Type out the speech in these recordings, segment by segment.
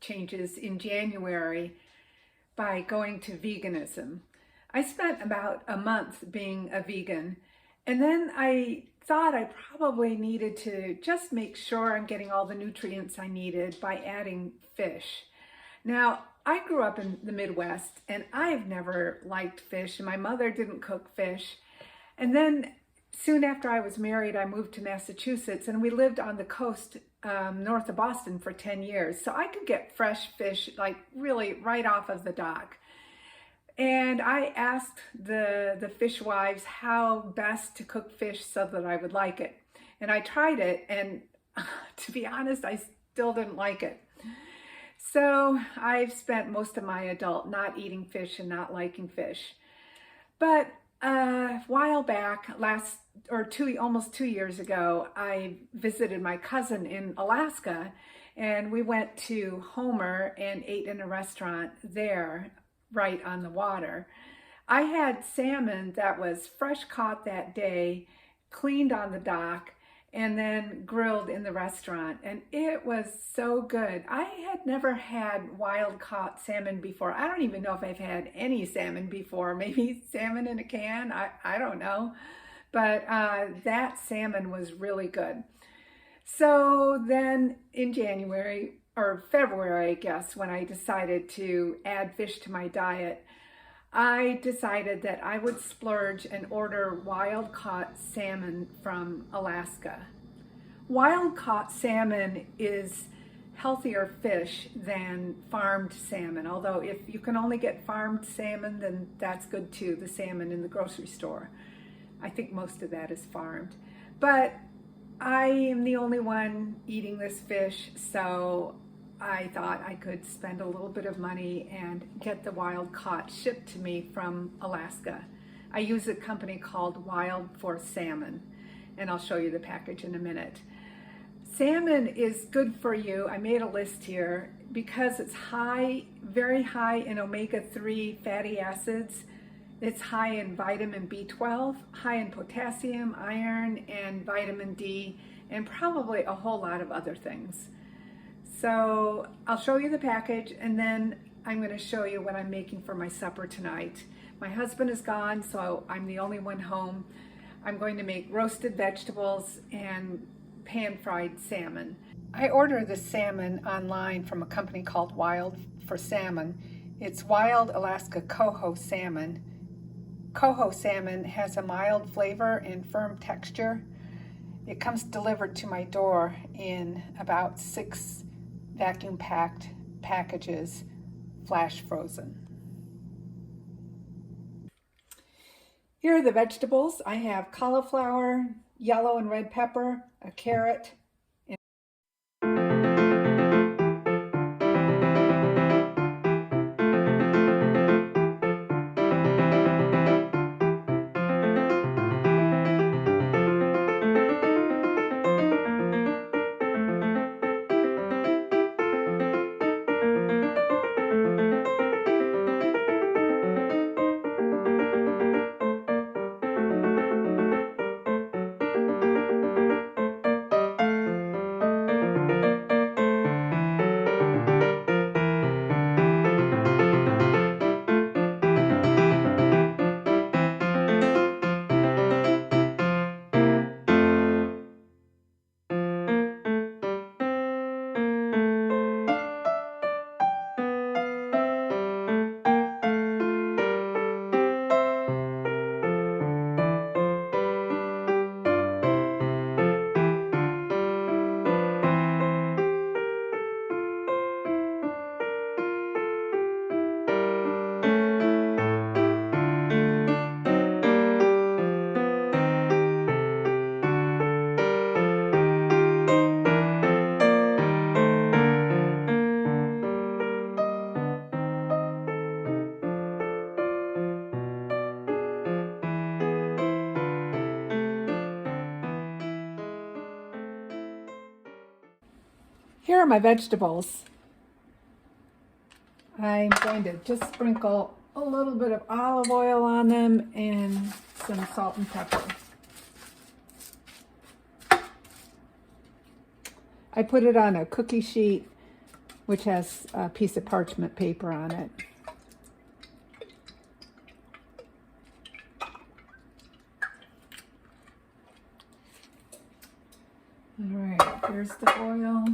changes in January by going to veganism. I spent about a month being a vegan, and then I thought I probably needed to just make sure I'm getting all the nutrients I needed by adding fish. Now, I grew up in the Midwest, and I've never liked fish, and my mother didn't cook fish. And then soon after I was married, I moved to Massachusetts, and we lived on the coast north of Boston for 10 years. So I could get fresh fish, like really right off of the dock. And I asked the fishwives how best to cook fish so that I would like it. And I tried it, and to be honest, I still didn't like it. So I've spent most of my adult not eating fish and not liking fish. But a while back, almost 2 years ago, I visited my cousin in Alaska, and we went to Homer and ate in a restaurant there, right on the water. I had salmon that was fresh caught that day, cleaned on the dock, and then grilled in the restaurant, and it was so good. I had never had wild caught salmon before. I don't even know if I've had any salmon before. Maybe salmon in a can, I don't know. But that salmon was really good. So then in January, or February, I guess, when I decided to add fish to my diet, I decided that I would splurge and order wild-caught salmon from Alaska. Wild-caught salmon is healthier fish than farmed salmon, although if you can only get farmed salmon, then that's good too, the salmon in the grocery store. I think most of that is farmed. But I am the only one eating this fish, so I thought I could spend a little bit of money and get the wild caught shipped to me from Alaska. I use a company called Wild for Salmon, and I'll show you the package in a minute. Salmon is good for you. I made a list here because it's very high in omega-3 fatty acids. It's high in vitamin B12, high in potassium, iron, and vitamin D, and probably a whole lot of other things. So I'll show you the package, and then I'm going to show you what I'm making for my supper tonight. My husband is gone, so I'm the only one home. I'm going to make roasted vegetables and pan-fried salmon. I ordered the salmon online from a company called Wild for Salmon. It's Wild Alaska Coho salmon. Coho salmon has a mild flavor and firm texture. It comes delivered to my door in about 6 vacuum-packed packages, flash frozen. Here are the vegetables. I have cauliflower, yellow and red pepper, a carrot, Here are my vegetables. I'm going to just sprinkle a little bit of olive oil on them and some salt and pepper. I put it on a cookie sheet which has a piece of parchment paper on it. All right, there's the oil.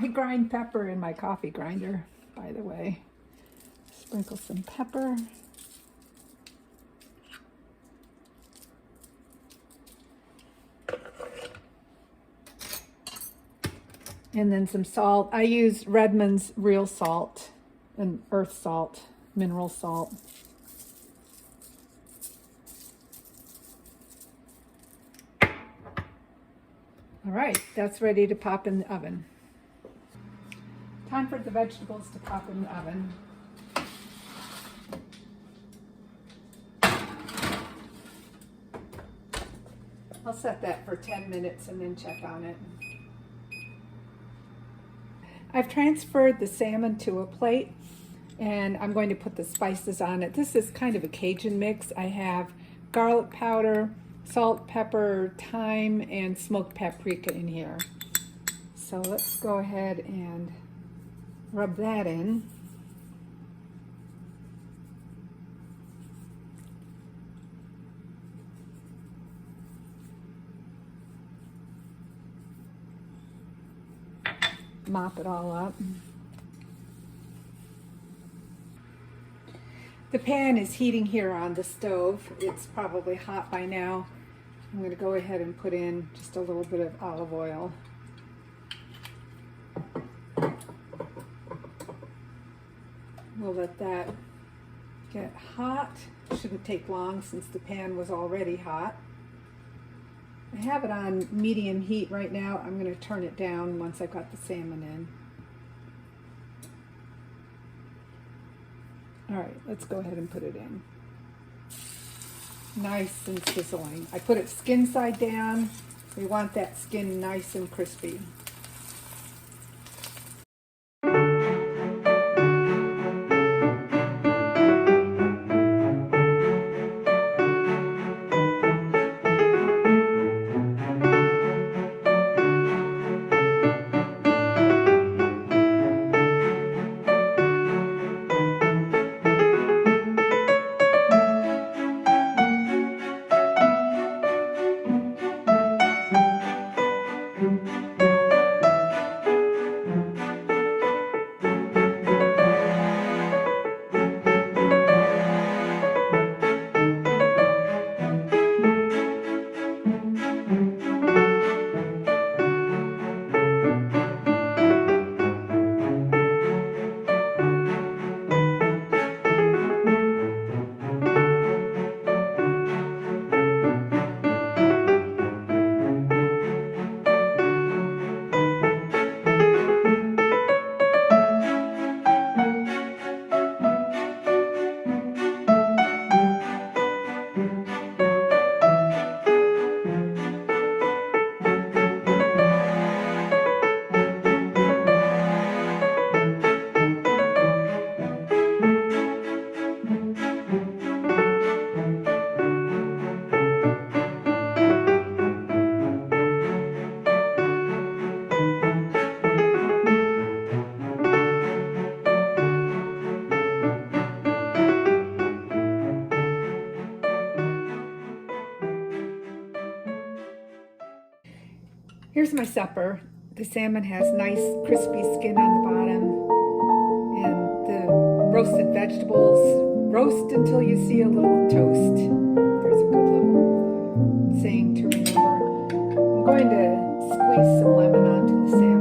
I grind pepper in my coffee grinder, by the way. Sprinkle some pepper. And then some salt. I use Redmond's real salt and earth salt, mineral salt. All right, that's ready to pop in the oven. Time for the vegetables to pop in the oven. I'll set that for 10 minutes and then check on it. I've transferred the salmon to a plate and I'm going to put the spices on it. This is kind of a Cajun mix. I have garlic powder, salt, pepper, thyme, and smoked paprika in here. So let's go ahead and rub that in. Mop it all up. The pan is heating here on the stove. It's probably hot by now. I'm going to go ahead and put in just a little bit of olive oil. We'll let that get hot. Shouldn't take long since the pan was already hot. I have it on medium heat right now. I'm going to turn it down once I've got the salmon in. All right, let's go ahead and put it in. Nice and sizzling. I put it skin side down. We want that skin nice and crispy. Here's my supper. The salmon has nice crispy skin on the bottom, and the roasted vegetables roast until you see a little toast. There's a good little saying to remember. I'm going to squeeze some lemon onto the salmon.